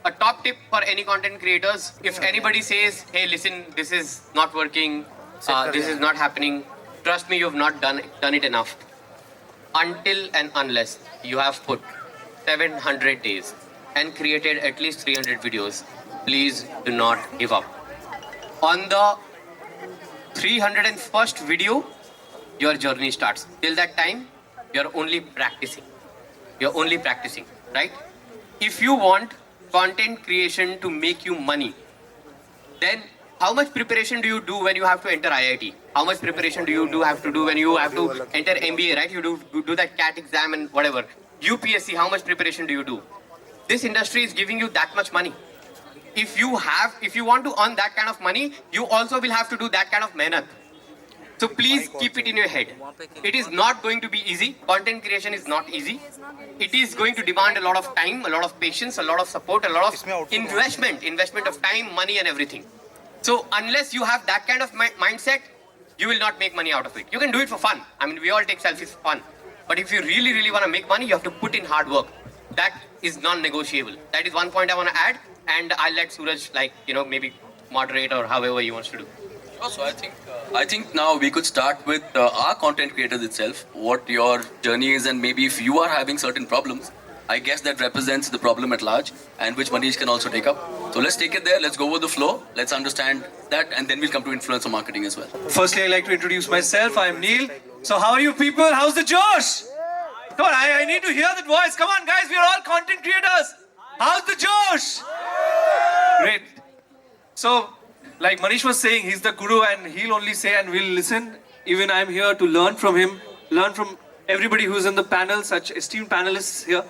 a top tip for any content creators, if anybody says, hey, listen, this is not working, this is not happening, trust me, you've not done it enough. Until and unless you have put 700 days and created at least 300 videos, please do not give up. On the 301st video, your journey starts. Till that time, you're only practicing. You're only practicing, right? If you want content creation to make you money, then how much preparation do you do when you have to enter IIT? How much preparation do you have to do when you have to enter MBA, right? You do that CAT exam and whatever. UPSC, how much preparation do you do? This industry is giving you that much money. If you want to earn that kind of money, you also will have to do that kind of mehnat. So please keep it in your head. It is not going to be easy. Content creation is not easy. It is going to demand a lot of time, a lot of patience, a lot of support, a lot of investment of time, money and everything. So unless you have that kind of mindset, you will not make money out of it. You can do it for fun. I mean, we all take selfies for fun. But if you really, really want to make money, you have to put in hard work. That is non-negotiable. That is one point I want to add. And I'll let Suraj, maybe moderate or however he wants to do. So I think now we could start with our content creators itself, what your journey is, and maybe if you are having certain problems, I guess that represents the problem at large, and which Manish can also take up. So let's take it there, let's go with the flow, let's understand that, and then we'll come to influencer marketing as well. Firstly, I'd like to introduce myself. I'm Neil. So how are you people? How's the Josh? Come on, I need to hear that voice. Come on, guys, we are all content creators. How's the Josh? Great. So, like Manish was saying, he's the guru and he'll only say and we'll listen. Even I'm here to learn from him, learn from everybody who's in the panel, such esteemed panelists here.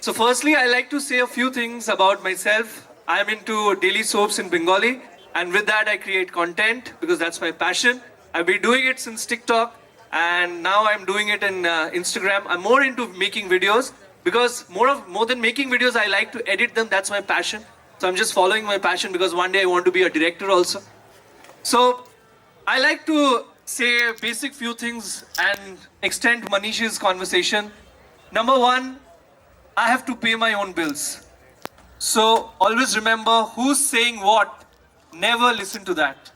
So firstly, I like to say a few things about myself. I'm into daily soaps in Bengali, and with that I create content because that's my passion. I've been doing it since TikTok, and now I'm doing it in Instagram. I'm more into making videos because more than making videos, I like to edit them. That's my passion. So I'm just following my passion because one day I want to be a director also. So I like to say basic few things and extend Manish's conversation. Number one, I have to pay my own bills. So always remember who's saying what, never listen to that.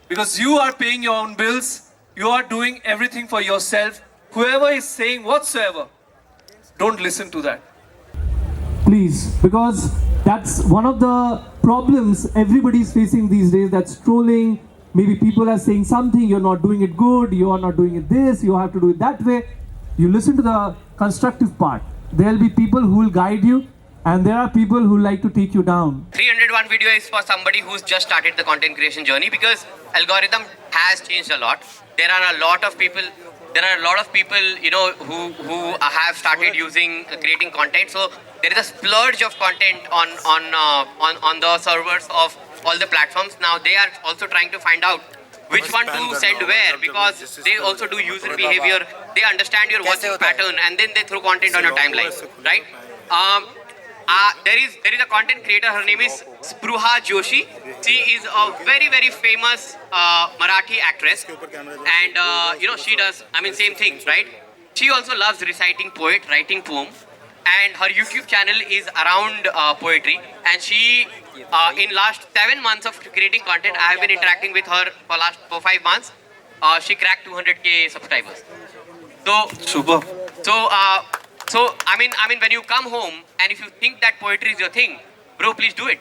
Because you are paying your own bills, you are doing everything for yourself. Whoever is saying whatsoever, don't listen to that. Please, because that's one of the problems everybody is facing these days. That's trolling. Maybe people are saying something, you're not doing it good, you are not doing it this, you have to do it that way. You listen to the constructive part. There'll be people who will guide you, and there are people who like to take you down. 301 video is for somebody who's just started the content creation journey because algorithm has changed a lot. There are a lot of people who have started using creating content. So there is a splurge of content on the servers of all the platforms. Now they are also trying to find out which one to send where, because they also do user behavior. They understand your watching pattern and then they throw content on your timeline, right? There is a content creator. Her name is Spruha Joshi. She is a very, very famous Marathi actress, and she does, same thing, right? She also loves writing poem, and her YouTube channel is around poetry. And she, in last 7 months of creating content, I have been interacting with her for 5 months. She cracked 200k subscribers. So Super. So when you come home and if you think that poetry is your thing, bro, please do it.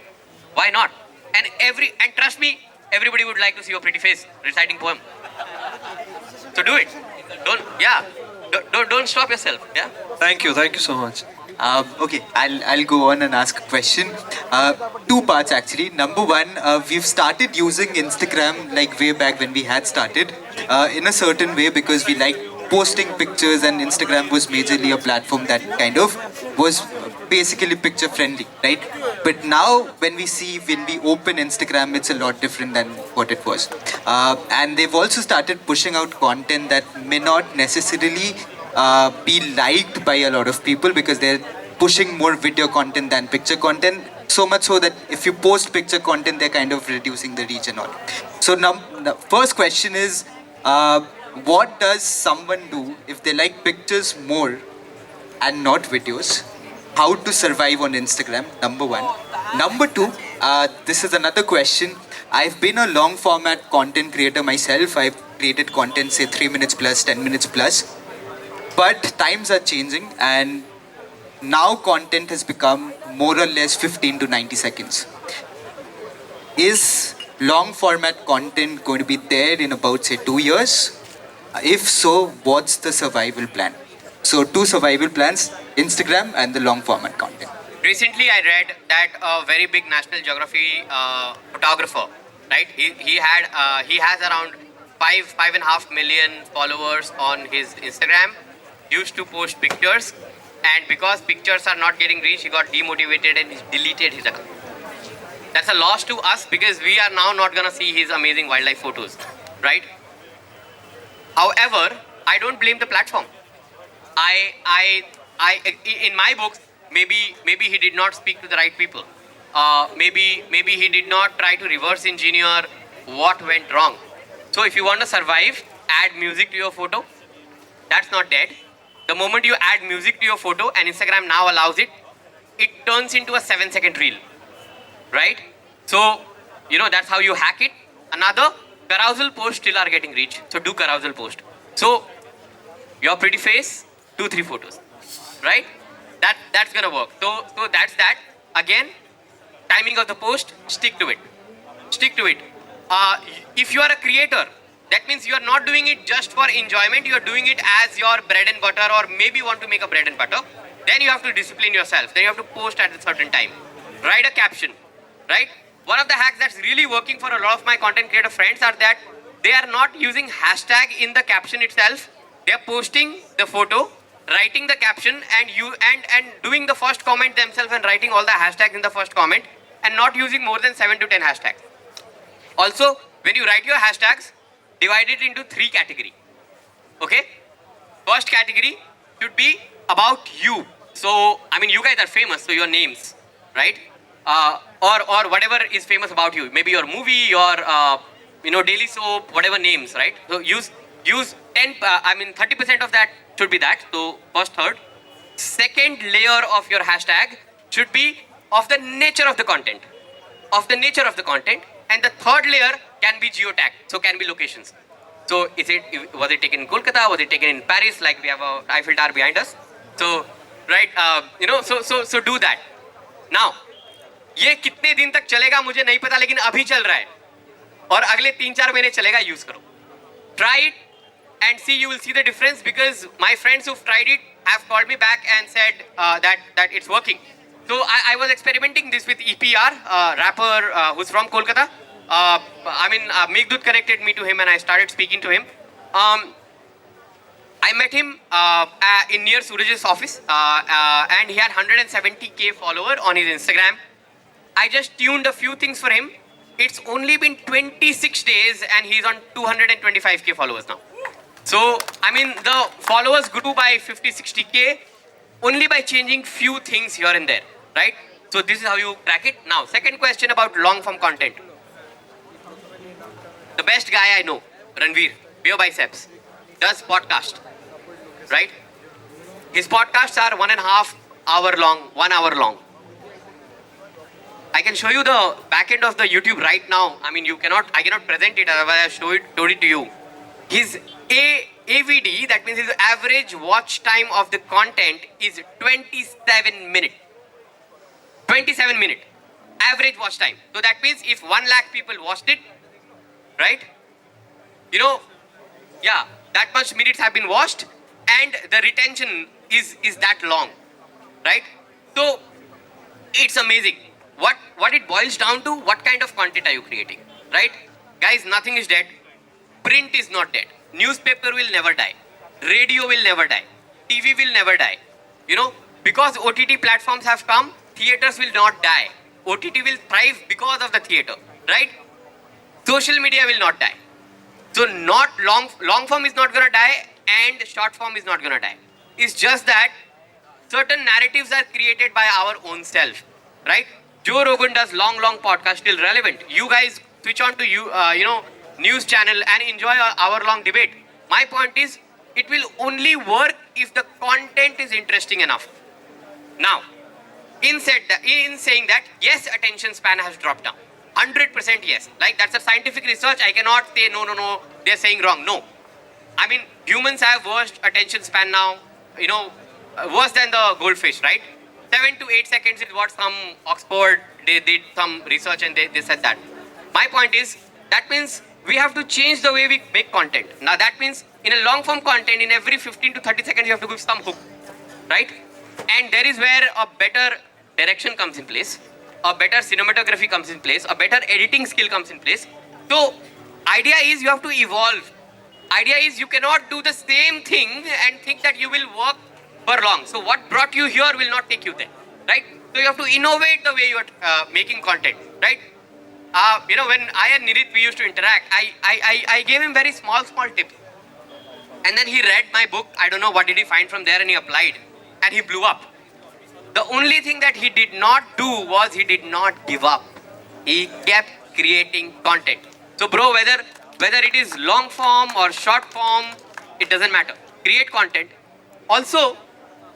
Why not? And trust me, everybody would like to see your pretty face reciting poem. So do it. Don't stop yourself. Yeah. Thank you so much. Okay, I'll go on and ask a question. 2 parts actually. Number one, we've started using Instagram like way back when we had started in a certain way because we like posting pictures, and Instagram was majorly a platform that kind of was basically picture friendly, right? But now when we open Instagram, it's a lot different than what it was. And they've also started pushing out content that may not necessarily be liked by a lot of people because they're pushing more video content than picture content. So much so that if you post picture content, they're kind of reducing the reach and all. So now, the first question is, what does someone do if they like pictures more and not videos? how to survive on Instagram, number one. Number two, this is another question. I've been a long format content creator myself. I've created content, say 3 minutes plus, 10 minutes plus. But times are changing, and now content has become more or less 15 to 90 seconds. Is long format content going to be there in about, say, 2 years? If so, what's the survival plan? So, two survival plans: Instagram and the long format content. Recently, I read that a very big National Geography photographer, right? He has around 5.5 million followers on his Instagram. Used to post pictures, and because pictures are not getting reach, he got demotivated and he deleted his account. That's a loss to us because we are now not gonna see his amazing wildlife photos, right? However, I don't blame the platform. In my books, maybe he did not speak to the right people. Maybe he did not try to reverse engineer what went wrong. So if you want to survive, add music to your photo. That's not dead. The moment you add music to your photo, and Instagram now allows it, it turns into a 7-second reel, right? So, that's how you hack it. Another, carousel posts still are getting reach. So do carousel post. So, your pretty face, 2-3 photos, right? That's gonna work. So that's that. Again, timing of the post, stick to it. Stick to it. If you are a creator, that means you are not doing it just for enjoyment. You are doing it as your bread and butter, or maybe you want to make a bread and butter. Then you have to discipline yourself. Then you have to post at a certain time. Write a caption, right? One of the hacks that's really working for a lot of my content creator friends are that they are not using hashtag in the caption itself. They are posting the photo, writing the caption, and doing the first comment themselves and writing all the hashtags in the first comment, and not using more than 7 to 10 hashtags. Also, when you write your hashtags, divide it into 3 categories. Okay? First category should be about you. So, you guys are famous, so your names, right? Or whatever is famous about you. Maybe your movie, your daily soap, whatever names, right? So use 30% of that should be that. So first, third. Second layer of your hashtag should be of the nature of the content. And the third layer can be geotag, so can be locations. So was it taken in Kolkata? Was it taken in Paris? Like we have a Eiffel Tower behind us. So right, so do that. Now, ये कितने दिन तक चलेगा मुझे नहीं पता, लेकिन अभी चल रहा है और अगले 3-4 महीने चलेगा. यूज करो. Try it and see, you will see the difference, because my friends who've tried it have called me back and said that it's working. So I was experimenting this with EPR, rapper who's from Kolkata. Meghdut connected me to him and I started speaking to him. I met him in near Suraj's office, and he had 170k follower on his Instagram. I just tuned a few things for him. It's only been 26 days and he's on 225k followers now. So, the followers grew by 50-60k only by changing few things here and there, right? So this is how you crack it. Now, second question about long form content. The best guy I know, Ranveer, Beer Biceps, does podcast, right? His podcasts are 1.5 hour long, 1 hour long. I can show you the back end of the YouTube right now. I cannot present it, otherwise I showed it to you. His AVD, that means his average watch time of the content, is 27 minutes. 27 minutes. Average watch time. So that means if 1 lakh people watched it, right? That much minutes have been watched, and the retention is that long, right? So it's amazing. What it boils down to, what kind of content are you creating, right? Guys, nothing is dead. Print is not dead. Newspaper will never die. Radio will never die. TV will never die. Because OTT platforms have come, theaters will not die. OTT will thrive because of the theater, right? Social media will not die. So not long form is not gonna die, and short form is not gonna die. It's just that certain narratives are created by our own self, right? Joe Rogan does long podcast, still relevant. You guys switch on to news channel and enjoy our hour-long debate. My point is, it will only work if the content is interesting enough. Now, in saying that, yes, attention span has dropped down. 100% yes. Like, that's a scientific research. I cannot say no, they're saying wrong. No. I mean, humans have worst attention span now, worse than the goldfish, right? 7 to 8 seconds is what some Oxford, they did some research and they said that. My point is, that means we have to change the way we make content. Now that means in a long form content, in every 15 to 30 seconds, you have to give some hook, right? And there is where a better direction comes in place, a better cinematography comes in place, a better editing skill comes in place. So idea is you have to evolve. Idea is you cannot do the same thing and think that you will work for long. So what brought you here will not take you there, right? So you have to innovate the way you are making content, right? When I and Nirith, we used to interact, I gave him very small tips. And then he read my book. I don't know what did he find from there, and he applied. And he blew up. The only thing that he did not do was he did not give up. He kept creating content. So bro, whether it is long form or short form, it doesn't matter. Create content. Also,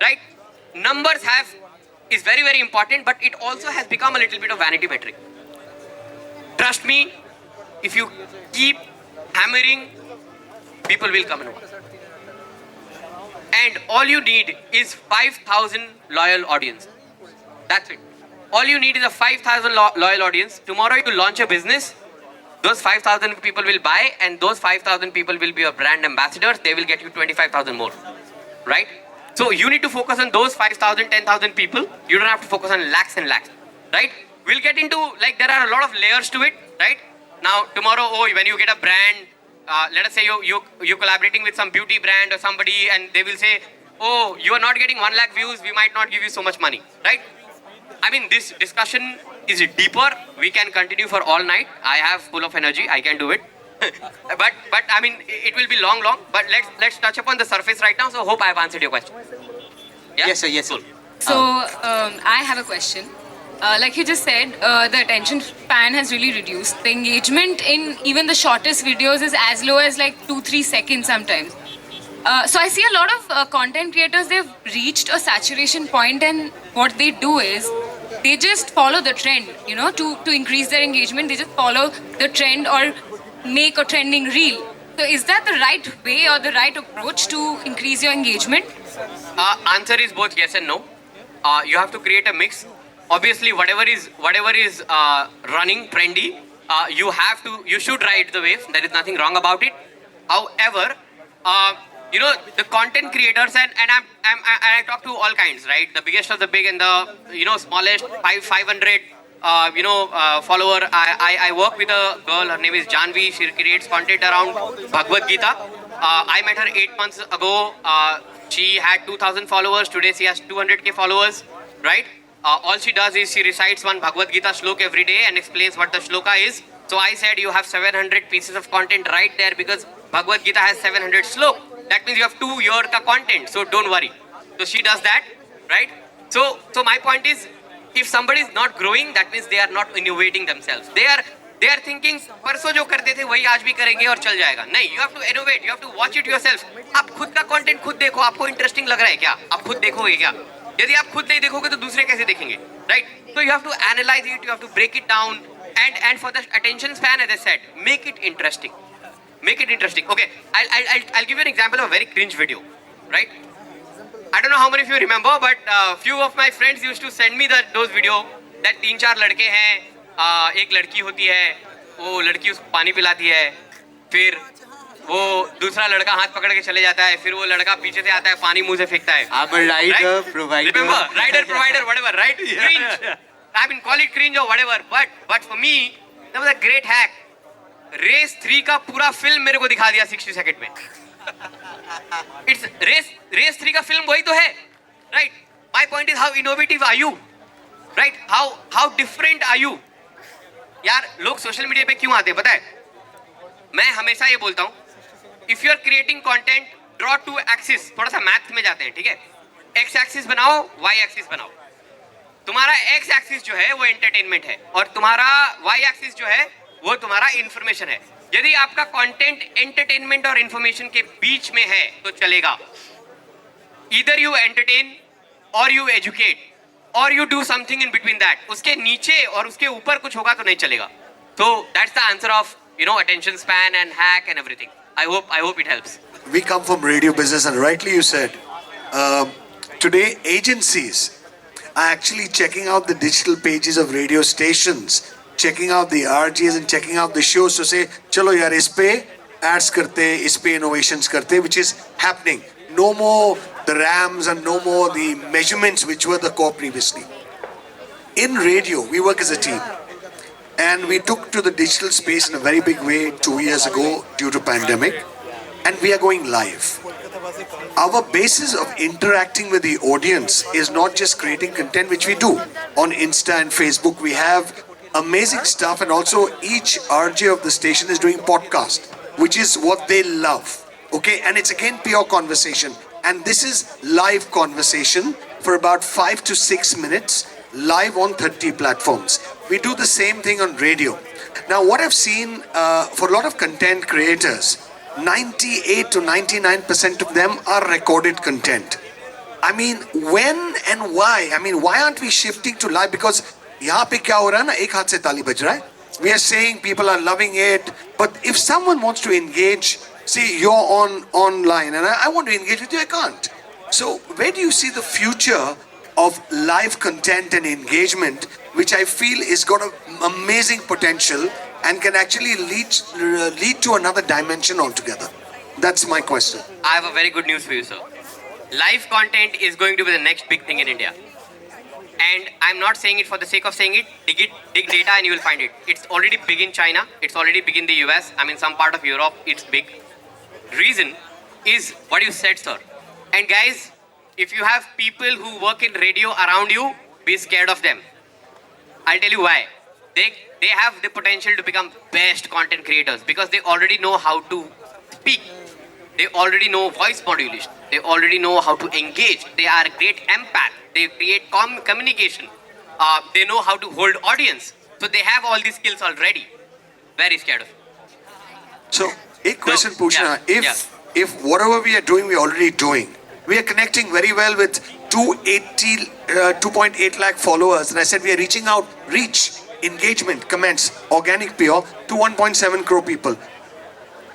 right, numbers is very, very important, but it also has become a little bit of vanity metric. Trust me, if you keep hammering, people will come and watch. And all you need is 5,000 loyal audience. That's it. All you need is a 5,000 loyal audience. Tomorrow you launch a business, those 5,000 people will buy, and those 5,000 people will be your brand ambassadors. They will get you 25,000 more, right? So you need to focus on those 5,000, 10,000 people. You don't have to focus on lakhs and lakhs, right? We'll get into, like, there are a lot of layers to it, right? Now, tomorrow, when you get a brand, let us say you're collaborating with some beauty brand or somebody, and they will say, oh, you are not getting 1 lakh views, we might not give you so much money, right? I mean, this discussion is deeper. We can continue for all night. I have full of energy. I can do it. but I mean, it will be long. But let's touch upon the surface right now. So hope I have answered your question. Yeah? Yes, sir. Yes, sir. Cool. So I have a question. Like you just said, the attention span has really reduced. The engagement in even the shortest videos is as low as like 2-3 seconds sometimes. So I see a lot of content creators, they've reached a saturation point, and what they do is they just follow the trend, to increase their engagement. They just follow the trend or make a trending reel. So is that the right way or the right approach to increase your engagement? Answer is both yes and no. You have to create a mix. Obviously, whatever is running trendy, you should ride the wave. There is nothing wrong about it. However, the content creators, and I talk to all kinds, right? The biggest of the big and the smallest 500 follower. I work with a girl. Her name is Janvi. She creates content around Bhagavad Gita. I met her 8 months ago. She had 2,000 followers. Today she has 200k followers, right? All she does is she recites one Bhagavad Gita shlok every day and explains what the shloka is. So I said, you have 700 pieces of content right there, because Bhagavad Gita has 700 slok. That means you have 2 year ka content. So don't worry. So she does that, right? So my point is, if somebody is not growing, that means they are not innovating themselves. They are thinking, परसों जो करते थे वही आज भी करेंगे और चल जाएगा. नहीं, you have to innovate. You have to watch it yourself. आप खुद का content खुद देखो. आपको interesting लग रहा है क्या? आप खुद देखोगे क्या? यदि आप खुद नहीं देखोगे तो दूसरे कैसे देखेंगे, right? So you have to analyze it. You have to break it down. And for the attention span, as I said, make it interesting. Make it interesting. Okay, I'll give you an example of a very cringe video, right? I don't know how many of you remember, but few of my friends used to send me those video that 3-4 लड़के हैं, एक लड़की होती है, वो लड़की उसको पानी पिलाती है, फिर वो दूसरा लड़का हाथ पकड़ के चले जाता है, फिर वो लड़का पीछे से आता है, पानी मुंह से फेंकता है. I'm a rider, right? provider. Remember, rider, provider, whatever, right? Yeah. Cringe. I mean, call it cringe or whatever, but for me, that was a great hack. Race 3 का पूरा फिल्म मेरे को दिखा दिया 60 सेकंड में. It's रेस 3 का film वही तो है, right? My point is, how innovative are you, right? How different are you? यार लोग सोशल मीडिया पे क्यों आते हैं पता है? मैं हमेशा ये बोलता हूँ, if you are creating content, draw 2 axis. थोड़ा सा मैथ में जाते हैं, ठीक है? X axis बनाओ, Y axis बनाओ. तुम्हारा X axis जो है वो एंटरटेनमेंट है, और तुम्हारा Y axis जो है वो तुम्हारा इंफॉर्मेशन है. यदि आपका कंटेंट एंटरटेनमेंट और इंफॉर्मेशन के बीच में है तो चलेगा. ईदर यू एंटरटेन और you educate. or you do something in between that. उसके नीचे और उसके ऊपर कुछ होगा तो नहीं चलेगा. So that's the answer of, you know, attention span and hack and everything. I hope it helps. We come from radio business, and rightly you said, today agencies are actually checking out the digital pages of radio stations, checking out the RGs and checking out the shows to say, chalo yaar, is pe ads karte, is pe innovations karte, which is happening. No more the RAMs and no more the measurements which were the core previously. In radio, we work as a team. And we took to the digital space in a very big way 2 years ago due to pandemic. And we are going live. Our basis of interacting with the audience is not just creating content, which we do on Insta and Facebook. We have amazing stuff, and also each RJ of the station is doing podcast, which is what they love. Okay, and it's again pure conversation. And this is live conversation for about 5 to 6 minutes, live on 30 platforms. We do the same thing on radio. Now, what I've seen for a lot of content creators, 98 to 99% of them are recorded content. I mean, when and why? I mean, why aren't we shifting to live? Because यहाँ पे क्या हो रहा है ना, एक हाथ से ताली बज रहा है. We are saying people are loving it, but if someone wants to engage, see, you're online, and I want to engage with you, I can't. So, where do you see the future of live content and engagement, which I feel is got an amazing potential and can actually lead to another dimension altogether? That's my question. I have a very good news for you, sir. Live content is going to be the next big thing in India. And I'm not saying it for the sake of saying it. Dig data and you will find it. It's already big in China. It's already big in the US. I mean, some part of Europe, it's big. Reason is what you said, sir. And guys, if you have people who work in radio around you, be scared of them. I'll tell you why. They have the potential to become best content creators because they already know how to speak. They already know voice modulation. They already know how to engage. They are a great empath. They create communication. They know how to hold audience. So they have all these skills already. Very scared of it. So, a question, Pushna. If whatever we are doing, we are already doing. We are connecting very well with 2.8 lakh followers. And I said we are reaching out, engagement, comments, organic PR to 1.7 crore people.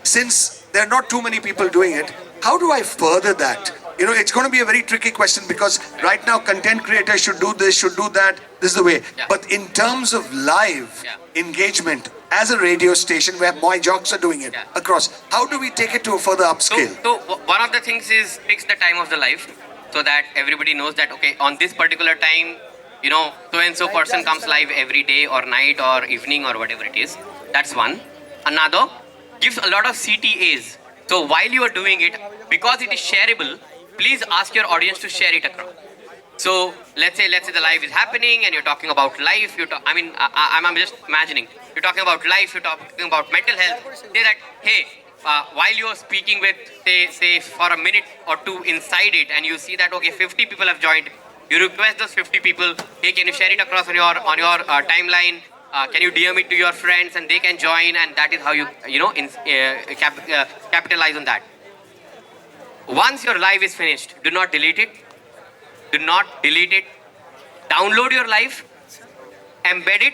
Since there are not too many people doing it, how do I further that? You know, it's going to be a very tricky question because right now content creators should do this, should do that. This is the way. Yeah. But in terms of live engagement, as a radio station where my jocks are doing it across, how do we take it to a further upscale? So one of the things is fix the time of the live so that everybody knows that, okay, on this particular time, you know, so-and-so person comes live every day or night or evening or whatever it is. That's one. Another, gives a lot of CTAs. So while you are doing it, because it is shareable, please ask your audience to share it across. So let's say the live is happening and you're talking about life. I'm just imagining. You're talking about life. You're talking about mental health. Say that, hey, while you're speaking with, say for a minute or two inside it, and you see that okay, 50 people have joined. You request those 50 people, hey, can you share it across on your timeline? Can you DM it to your friends and they can join, and that is how you capitalize on that. Once your live is finished, do not delete it. Do not delete it. Download your live, embed it.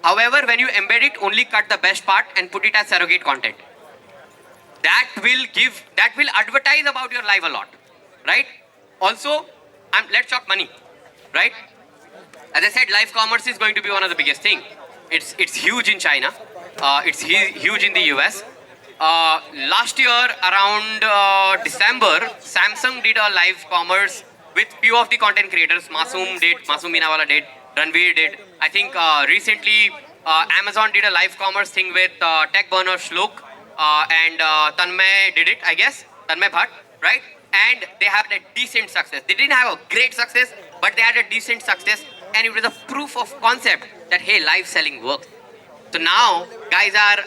However, when you embed it, only cut the best part and put it as surrogate content. That will advertise about your live a lot, right? Also, let's talk money, right? As I said, live commerce is going to be one of the biggest thing. It's huge in China. It's huge in the US. Last year, around December, Samsung did a live commerce with few of the content creators. Masoom Binawala did, Ranveer did. I think recently Amazon did a live commerce thing with tech burner Shlok and Tanmay did it, I guess. Tanmay Bhatt, right? And they had a decent success. They didn't have a great success, but they had a decent success. And it was a proof of concept that, hey, live selling works. So now, guys are,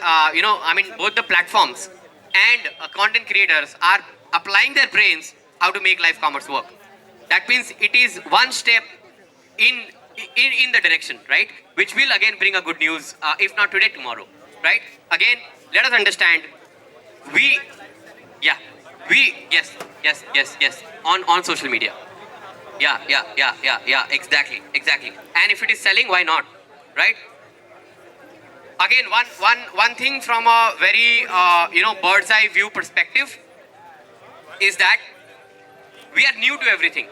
both the platforms and content creators are applying their brains how to make live commerce work. That means it is one step in the direction, right? Which will again bring a good news, if not today, tomorrow, right? Again, let us understand, yes, on social media. Yeah. Exactly. And if it is selling, why not? Right? Again, one thing from a very bird's eye view perspective is that we are new to everything,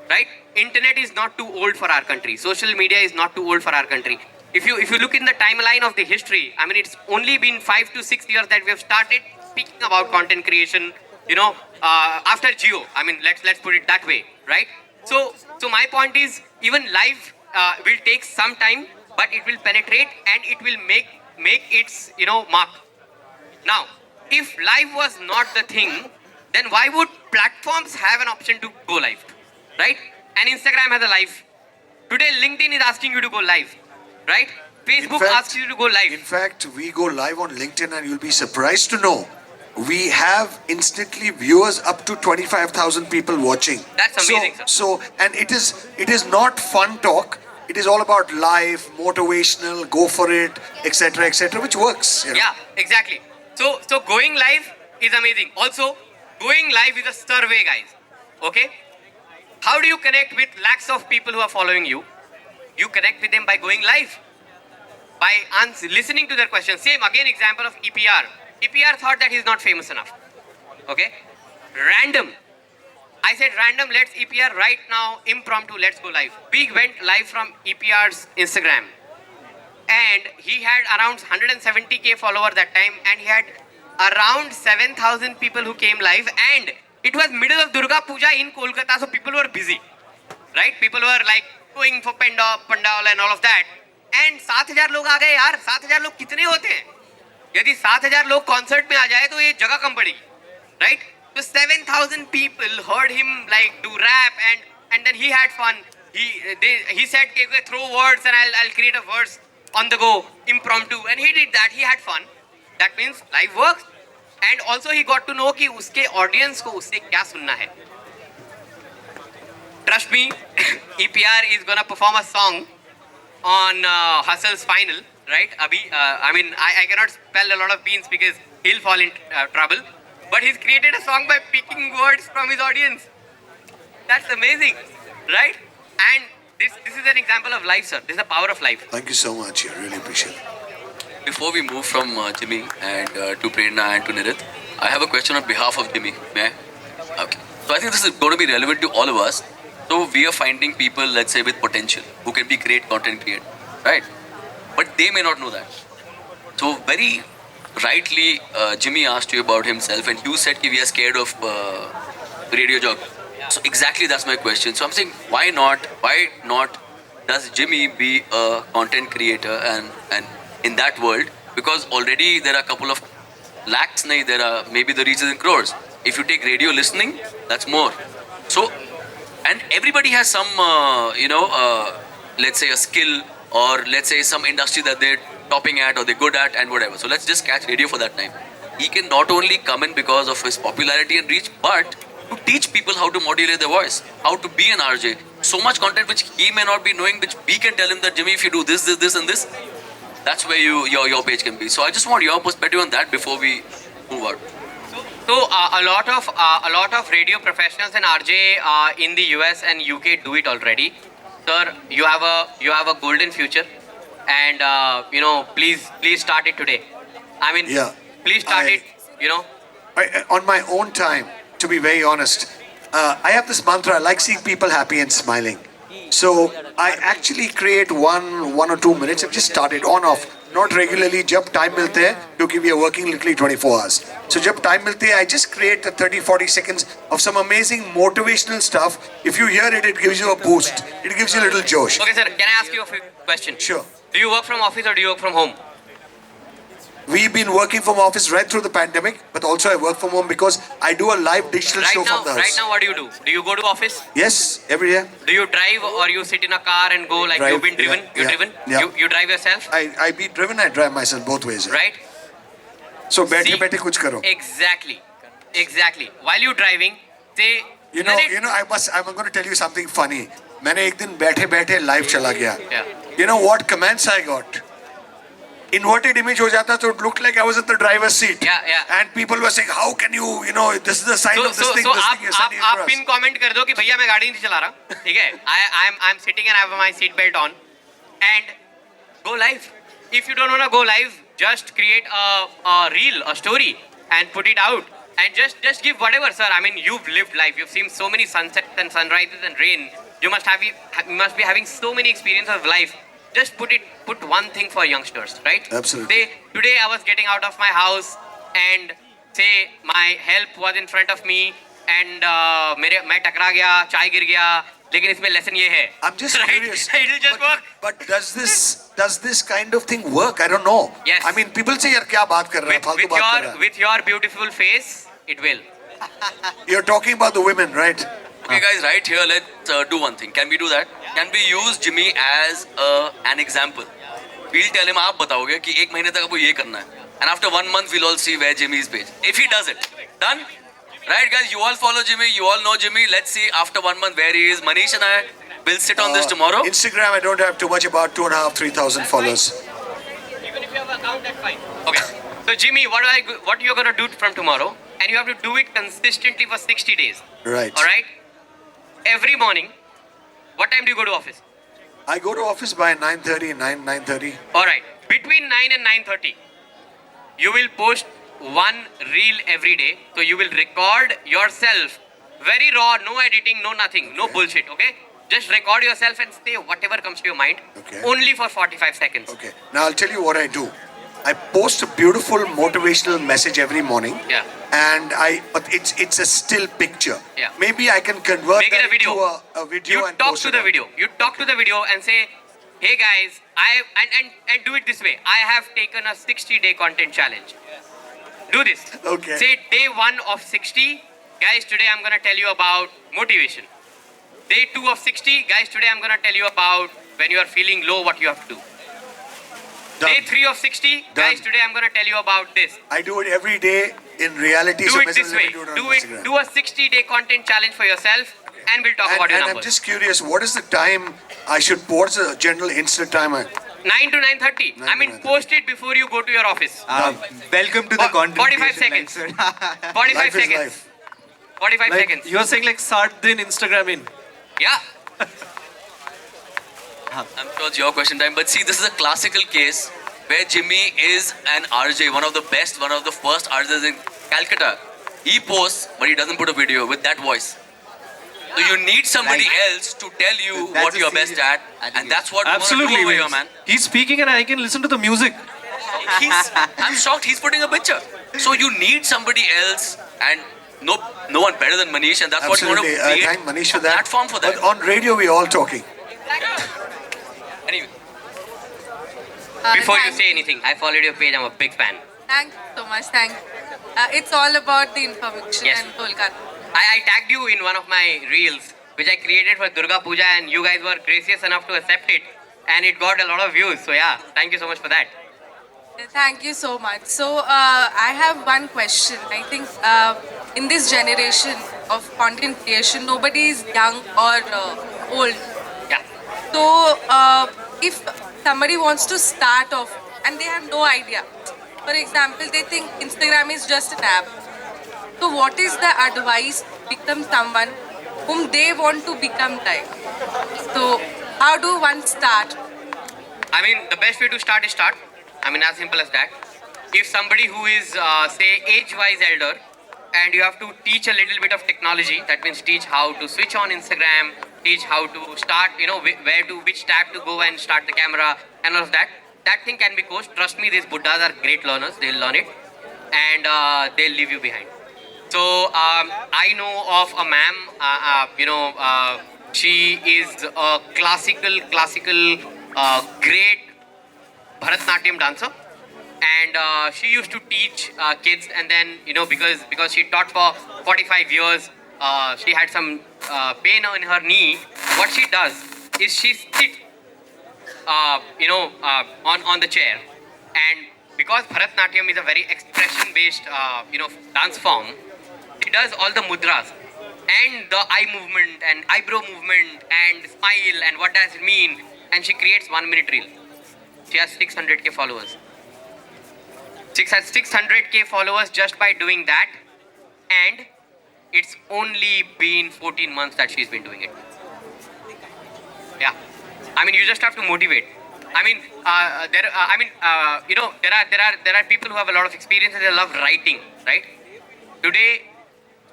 right? Internet is not too old for our country. Social media is not too old for our country. If you look in the timeline of the history, I mean, it's only been 5 to 6 years that we have started speaking about content creation. After Geo. I mean, let's put it that way, right? So my point is, even live will take some time, but it will penetrate and it will make its mark. Now, if live was not the thing, then why would platforms have an option to go live, right? And Instagram has a live. Today, LinkedIn is asking you to go live, right? Facebook asks you to go live. In fact, we go live on LinkedIn and you'll be surprised to know we have instantly viewers up to 25,000 people watching. That's amazing, sir. So, and it is not fun talk. It is all about life, motivational, go for it, etc., which works. Yeah, exactly. So going live is amazing. Also, going live is a survey, guys. Okay? How do you connect with lakhs of people who are following you? You connect with them by going live. By listening to their questions. Same, again, example of EPR. EPR thought that he's not famous enough. Okay? Random. I said random, let's EPR right now, impromptu, let's go live. We went live from EPR's Instagram. And he had around 170k follower that time, and he had around 7,000 people who came live, and it was middle of Durga Puja in Kolkata, so people were busy, right? People were like going for pandal and all of that. And 7,000 लोग आ गए यार. 7,000 लोग कितने होते हैं? यदि 7,000 लोग concert में आ जाए तो ये जगह कम पड़ेगी, right? So 7,000 people heard him like do rap, and then he had fun. He said, okay, throw words and I'll create a verse on the go, impromptu, and he did that. He had fun. That means live works. And also he got to know कि उसके audience को उससे क्या सुनना है. Trust me, EPR is gonna perform a song on Hustle's final, right? I cannot spell a lot of beans because he'll fall in trouble. But he's created a song by picking words from his audience. That's amazing, right? And this is an example of life, sir. This is the power of life. Thank you so much. I really appreciate it. Before we move from Jimmy and to Prerna and to Nirith, I have a question on behalf of Jimmy. May I? Okay. So I think this is going to be relevant to all of us. So we are finding people, let's say, with potential who can be great content creators, right? But they may not know that. So very rightly, Jimmy asked you about himself, and you said that we are scared of radio job. So exactly that's my question. So I'm saying, why not does Jimmy be a content creator and in that world? Because already there are a couple of lakhs, there are maybe the reaches in crores. If you take radio listening, that's more. So, and everybody has some, let's say a skill, or let's say some industry that they're topping at or they're good at and whatever. So let's just catch radio for that time. He can not only come in because of his popularity and reach, but to teach people how to modulate their voice, how to be an RJ. So much content which he may not be knowing, which we can tell him that, Jimmy, if you do this and this, that's where your page can be. So I just want your perspective on that before we move out. So a lot of radio professionals and RJ in the US and UK do it already. Sir, you have a golden future, and please start it today. I mean, Yeah. please start it. On my own time, to be very honest, I have this mantra. I like seeing people happy and smiling. So I actually create one or 2 minutes. I've just started on off, not regularly. Jab time milte hai, because we are working literally 24 hours. So jab time milte hai, I just create 30-40 seconds of some amazing motivational stuff. If you hear it, it gives you a boost. It gives you a little josh. Okay, sir. Can I ask you a question? Sure. Do you work from office or do you work from home? We've been working from office right through the pandemic, but also I work from home because I do a live digital show from the house. Right now, what do? Do you go to office? Yes, every day. Do you drive or you sit in a car and go like Drive, you've been driven? yeah, You're yeah, driven? yeah. You drive yourself? I be driven, I drive myself both ways. Right? So See? बैठे kuch karo. Exactly. While you're driving, say, I'm going to tell you something funny. मैंने एक दिन बैठे live चला गया. Yeah. You know what comments I got? inverted image हो जाता, so it looked like I was at the driver's seat. Yeah. And people were saying, how can you, this is the sign of this thing, this thing you're sending आप across. Pin comment कर दो कि भैया मैं गाड़ी नहीं चला रहा, ठीक है? I'm sitting and I have my seat belt on, and go live. If you don't wanna go live, just create a reel, a story, and put it out, and just give whatever, sir. I mean, you've lived life. You've seen so many sunsets and sunrises and rain. You must be having so many experiences of life. Just put one thing for youngsters, right? Absolutely. Today I was getting out of my house and say my help was in front of me and मैं टकरा गया, चाय गिर गया, लेकिन इसमें lesson ये है. I'm just right? curious. It'll just work. But does this kind of thing work? I don't know. Yes. I mean, people say, यार क्या बात कर रहा है, फालतू बात कर रहा है. With your beautiful face, it will. You're talking about the women, right? Okay, guys, right here, let's do one thing. Can we do that? Can we use Jimmy as an example? We'll tell him, आप बताओगे कि एक महीने तक आपको ये करना है. And after 1 month, we'll all see where Jimmy is based. If he does it, done? Right, guys, you all follow Jimmy, you all know Jimmy. Let's see after 1 month where he is. Manish and I will sit on this tomorrow. Instagram, I don't have too much, about 2,500, 3,000 followers. Even if you have an account, that's fine. Okay. So Jimmy, what you're gonna do from tomorrow, and you have to do it consistently for 60 days. Right. All right. Every morning. What time do you go to office? I go to office by 9:30, 9:30. All right. Between 9 and 9:30, you will post one reel every day. So you will record yourself, very raw, no editing, no nothing, no bullshit. Okay. Just record yourself and say whatever comes to your mind. Okay. Only for 45 seconds. Okay. Now I'll tell you what I do. I post a beautiful motivational message every morning. Yeah. And but it's a still picture. Yeah. Maybe I can convert Make it that a video. into a video You and talk post to it the out. video. You talk to the video and say, hey guys, and do it this way. I have taken a 60-day content challenge. Do this. Okay. Say day 1 of 60, guys, today I'm gonna tell you about motivation. Day 2 of 60, guys, today I'm gonna tell you about when you are feeling low, what you have to do. Done. Day 3 of 60, guys, today I'm gonna tell you about this. I do it every day in reality. Do so it message this let me way. Do it on Do Instagram. a 60-day content challenge for yourself, and we'll talk about your And I'm numbers. just curious, what is the time I should post a general Insta timer? 9 to 9:30. 9 I to mean, 9:30. post it before you go to your office. Welcome to the content 45 creation seconds. life, sir. 45 Life is seconds. life. 45 Like, seconds. you're saying like start din Instagram in. Yeah. I'm sure it's your question time, but see, this is a classical case where Jimmy is an RJ, one of the best, one of the first RJs in Calcutta. He posts, but he doesn't put a video with that voice. So you need somebody else to tell you That's what a you're best serious at, and that's what Absolutely, we're gonna do over here, Vince. man. He's speaking and I can listen to the music. I'm shocked he's putting a picture. So you need somebody else, and no one better than Manish, and that's Absolutely. what you want to create Thank Manish for a that. platform for that. But on radio, we're all talking. Anyway. Before you Thank- say anything, I followed your page. I'm a big fan. Thanks so much. Thanks. It's all about the information Yes. and Kolkata. I tagged you in one of my reels, which I created for Durga Puja, and you guys were gracious enough to accept it, and it got a lot of views. So yeah, thank you so much for that. Thank you so much. So I have one question. I think in this generation of content creation, nobody is young or old. Yeah. So if somebody wants to start off and they have no idea, for example, they think Instagram is just an app. So what is the advice to become someone whom they want to become like? So how do one start? I mean, the best way to start is start. I mean, as simple as that. If somebody who is, say, age-wise elder, and you have to teach a little bit of technology, that means teach how to switch on Instagram, teach how to start, which tab to go and start the camera, and all of that. That thing can be coached. Trust me, these Buddhas are great learners. They'll learn it, and they'll leave you behind. So I know of a ma'am. She is a classical, great Bharatnatyam dancer, and she used to teach kids. And then because she taught for 45 years, she had some pain in her knee. What she does is she sits, on the chair, and because Bharatnatyam is a very expression-based, dance form, she does all the mudras and the eye movement and eyebrow movement and smile and what does it mean, and she creates 1 minute reel. She has 600k followers. 600k followers just by doing that, and it's only been 14 months that she's been doing it. Yeah, I mean, you just have to motivate. I mean, there are people who have a lot of experience and they love writing, right? Today,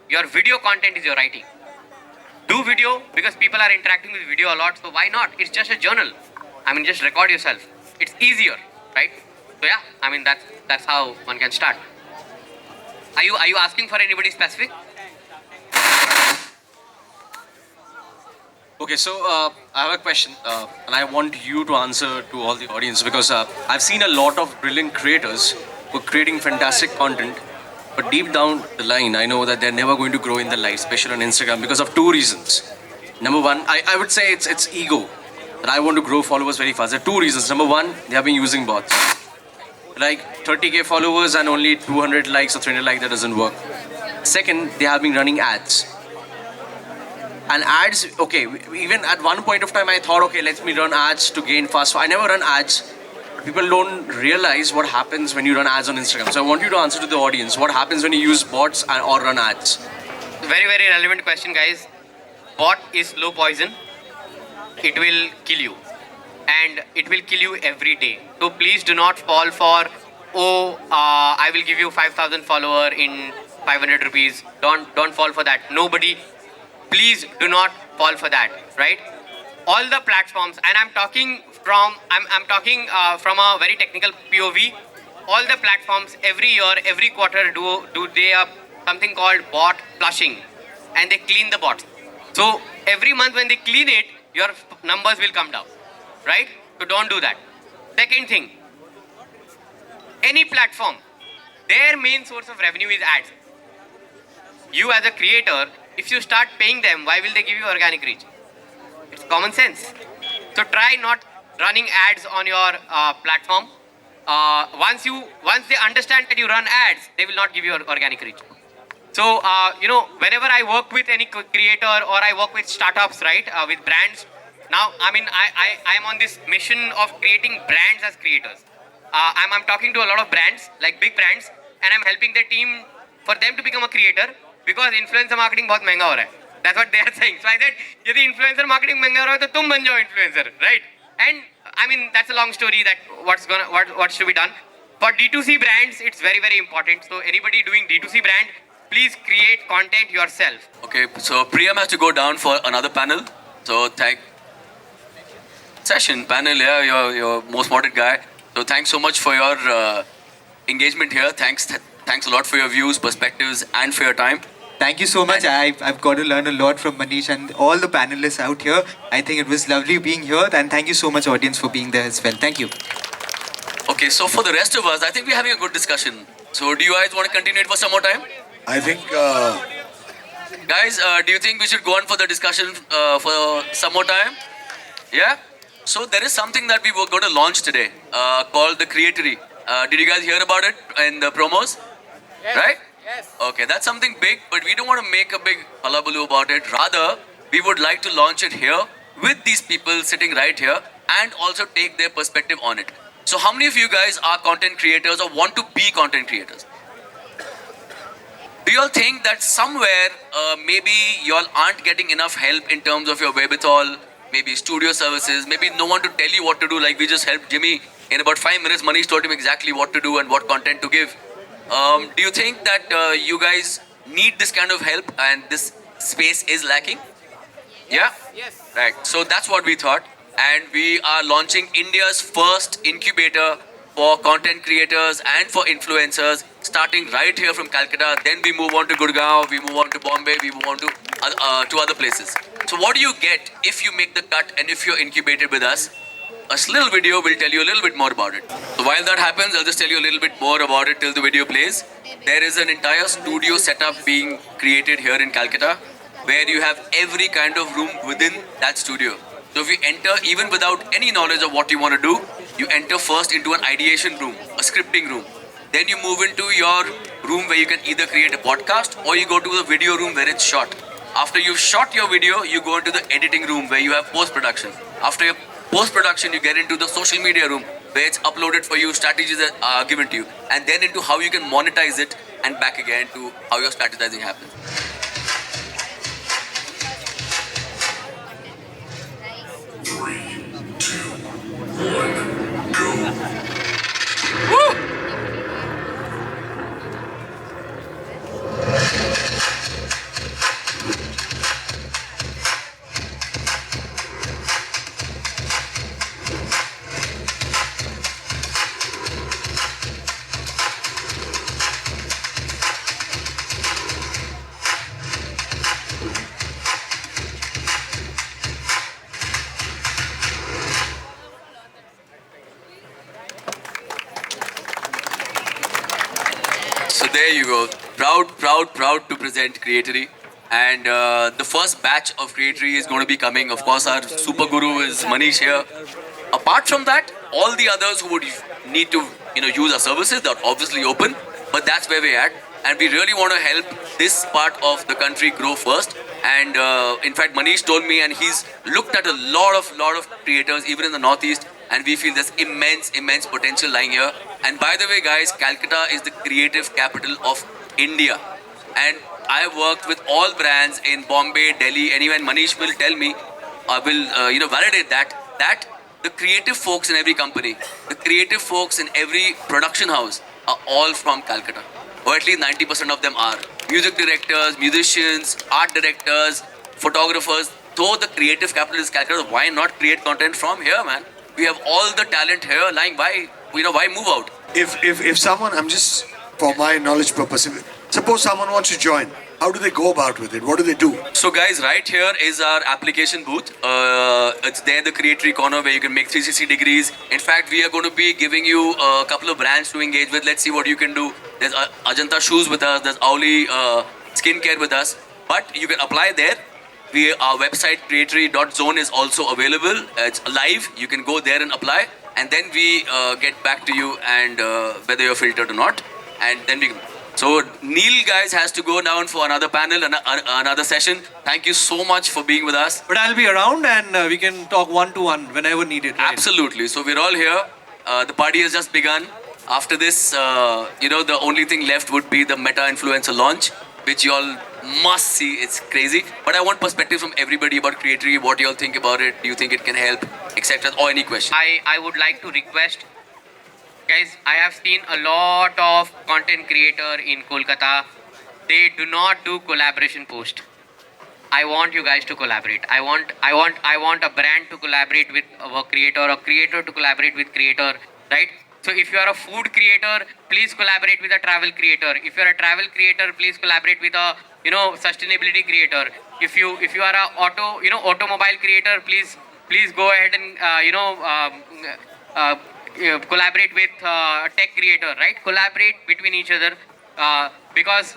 your video content is your writing. Do video because people are interacting with video a lot. So why not? It's just a journal. I mean, just record yourself. It's easier, right? So yeah, I mean that's how one can start. Are you asking for anybody specific? Okay, so I have a question, and I want you to answer to all the audience because I've seen a lot of brilliant creators who are creating fantastic content, but deep down the line, I know that they're never going to grow in their life, especially on Instagram, because of two reasons. Number one, I would say it's ego, that I want to grow followers very fast. There are two reasons. Number one, they have been using bots. Like 30k followers and only 200 likes or 300 likes, that doesn't work. Second, they have been running ads. And ads, okay, even at one point of time I thought, okay, let me run ads to gain fast. So I never run ads. People don't realize what happens when you run ads on Instagram. So I want you to answer to the audience, what happens when you use bots or run ads? Very, very relevant question, guys. Bot is slow poison. It will kill you. And it will kill you every day. So please do not fall for, I will give you 5,000 follower in 500 rupees. Don't fall for that. Nobody, please do not fall for that, right? All the platforms, and I'm talking from a very technical POV. All the platforms every year, every quarter do they have something called bot flushing, and they clean the bots. So every month when they clean it, your numbers will come down, right? So don't do that. Second thing, any platform, their main source of revenue is ads. You as a creator, if you start paying them, why will they give you organic reach? It's common sense. So try not running ads on your platform. Once they understand that you run ads, they will not give you organic reach. So, whenever I work with any creator or I work with startups, right, with brands, now, I mean, I'm on this mission of creating brands as creators. I'm talking to a lot of brands, like big brands, and I'm helping their team for them to become a creator because influencer marketing बहुत महंगा हो रहा है. That's what they are saying. So I said, यदि influencer marketing महंगा हो रहा है तो तुम बन जाओ influencer, right? And I mean, that's a long story that what should be done. For D2C brands, it's very, very important. So anybody doing D2C brand, please create content yourself. Okay, so Priyam has to go down for another panel. So panel, yeah, you're most wanted guy. So thanks so much for your engagement here. Thanks a lot for your views, perspectives, and for your time. Thank you so much. I've got to learn a lot from Manish and all the panelists out here. I think it was lovely being here, and thank you so much, audience, for being there as well. Thank you. Okay, so for the rest of us, I think we're having a good discussion. So do you guys want to continue it for some more time? I think Guys, do you think we should go on for the discussion for some more time? Yeah? So there is something that we were going to launch today called the Creatory. Did you guys hear about it in the promos? Yes. Right? Yes. Okay, that's something big, but we don't want to make a big hullabaloo about it. Rather, we would like to launch it here with these people sitting right here and also take their perspective on it. So how many of you guys are content creators or want to be content creators? Do you all think that somewhere maybe you all aren't getting enough help in terms of your wherewithal, maybe studio services, maybe no one to tell you what to do, like we just helped Jimmy in about 5 minutes. Manish told him exactly what to do and what content to give. Do you think that you guys need this kind of help and this space is lacking? Yeah? Yes. Right. So that's what we thought. And we are launching India's first incubator for content creators and for influencers, starting right here from Calcutta. Then we move on to Gurgaon, we move on to Bombay, we move on to other places. So what do you get if you make the cut and if you're incubated with us? A little video will tell you a little bit more about it. So while that happens, I'll just tell you a little bit more about it till the video plays. There is an entire studio setup being created here in Calcutta where you have every kind of room within that studio. So if you enter even without any knowledge of what you want to do, you enter first into an ideation room, a scripting room. Then you move into your room where you can either create a podcast or you go to the video room where it's shot. After you've shot your video, you go into the editing room where you have post-production. After your post-production, you get into the social media room where it's uploaded for you, strategies are given to you, and then into how you can monetize it, and back again to how your strategizing happens. So there you go. Proud to present Creatory. And the first batch of Creatory is going to be coming. Of course, our super guru is Manish here. Apart from that, all the others who would need to use our services, they're obviously open. But that's where we're at. And we really want to help this part of the country grow first. And in fact, Manish told me, and he's looked at a lot of creators, even in the Northeast, and we feel there's immense potential lying here. And by the way, guys, Calcutta is the creative capital of India. And I worked with all brands in Bombay, Delhi, and even Manish will tell me, will validate that the creative folks in every company, the creative folks in every production house are all from Calcutta. Or at least 90% of them are. Music directors, musicians, art directors, photographers. Though the creative capital is Calcutta, why not create content from here, man? We have all the talent here lying. Why move out? If someone, I'm just, for my knowledge purpose, suppose someone wants to join, how do they go about with it? What do they do? So guys, right here is our application booth. It's there, the Creatory corner, where you can make 360 degrees. In fact, we are going to be giving you a couple of brands to engage with. Let's see what you can do. There's Ajanta Shoes with us. There's Auli Skincare with us. But you can apply there. Our website, creatory.zone, is also available. It's live. You can go there and apply. And then we get back to you, and whether you're filtered or not. And then we can... So Neil, guys, has to go down for another panel, another session. Thank you so much for being with us. But I'll be around, and we can talk one-to-one whenever needed. Right? Absolutely. So we're all here. The party has just begun. After this, the only thing left would be the Meta Influencer launch, which you all must see. It's crazy. But I want perspectives from everybody about Creatory. What you all think about it? Do you think it can help, etc.? Or any question? I would like to request, guys, I have seen a lot of content creator in Kolkata. They do not do collaboration post. I want you guys to collaborate. I want a brand to collaborate with a creator to collaborate with creator, right? So if you are a food creator, please collaborate with a travel creator. If you are a travel creator, please collaborate with a sustainability creator. If you are a automobile creator, please go ahead and collaborate with tech creator, right? Collaborate between each other because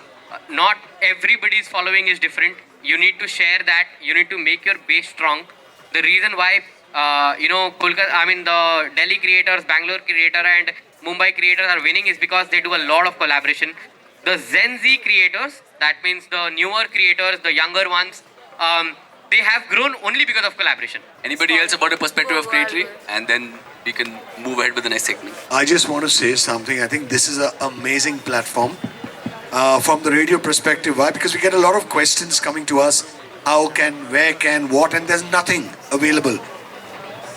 not everybody's following is different. You need to share that. You need to make your base strong. The reason why the Delhi creators, Bangalore creator, and Mumbai creators are winning is because they do a lot of collaboration. The Gen Z creators, that means the newer creators, the younger ones, they have grown only because of collaboration. Anybody else about a perspective of Creatory? And then we can move ahead with the next segment. I just want to say something. I think this is an amazing platform from the radio perspective. Why? Because we get a lot of questions coming to us. How can, where can, what, and there's nothing available.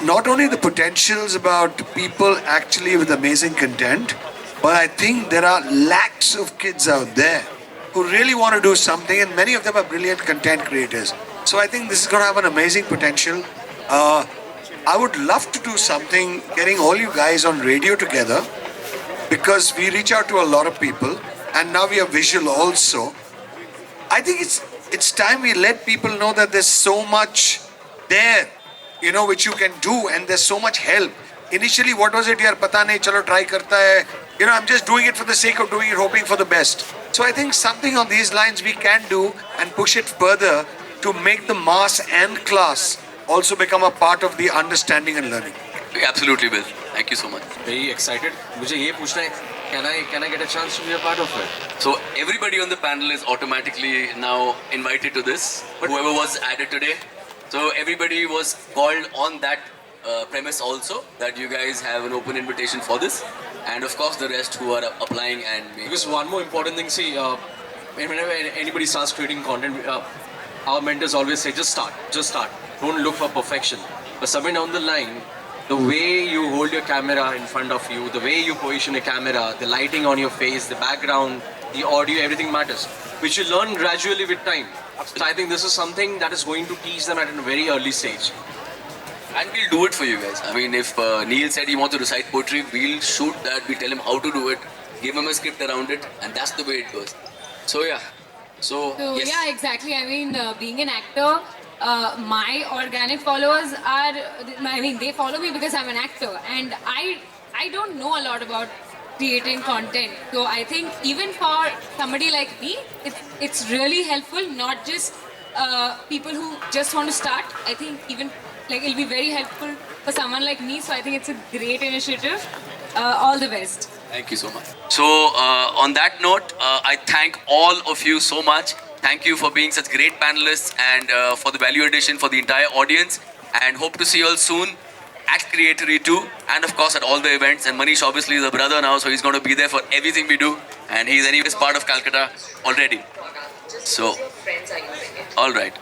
Not only the potentials about people actually with amazing content, but I think there are lakhs of kids out there who really want to do something, and many of them are brilliant content creators. So I think this is going to have an amazing potential. I would love to do something, getting all you guys on radio together, because we reach out to a lot of people, and now we are visual also. I think it's time we let people know that there's so much there, which you can do, and there's so much help. Initially, what was it? Yaar, pata nahi, chalo try karta hai. I'm just doing it for the sake of doing it, hoping for the best. So I think something on these lines we can do and push it further to make the mass and class also become a part of the understanding and learning. We absolutely will. Thank you so much. Very excited. मुझे ये पूछना है, can I get a chance to be a part of it? So everybody on the panel is automatically now invited to this. Whoever was added today. So everybody was called on that premise also that you guys have an open invitation for this, and of course the rest who are applying and making. Because one more important thing, see, whenever anybody starts creating content, our mentors always say, just start. Don't look for perfection. But somewhere down the line, the way you hold your camera in front of you, the way you position your camera, the lighting on your face, the background, the audio, everything matters, which you learn gradually with time. So I think this is something that is going to teach them at a very early stage. And we'll do it for you guys. I mean, if Neil said he wants to recite poetry, we'll shoot that, we'll tell him how to do it, give him a script around it, and that's the way it goes. So yeah. So yes. Yeah, exactly. I mean, being an actor, my organic followers are, I mean, they follow me because I'm an actor, and I don't know a lot about creating content. So I think even for somebody like me, it's really helpful, not just people who just want to start. I think even like it'll be very helpful for someone like me. So I think it's a great initiative. All the best. Thank you so much. So on that note, I thank all of you so much. Thank you for being such great panelists and for the value addition for the entire audience. And hope to see you all soon at Creatory 2 and of course at all the events. And Manish obviously is a brother now, so he's going to be there for everything we do. And he's anyways part of Calcutta already. So, all right.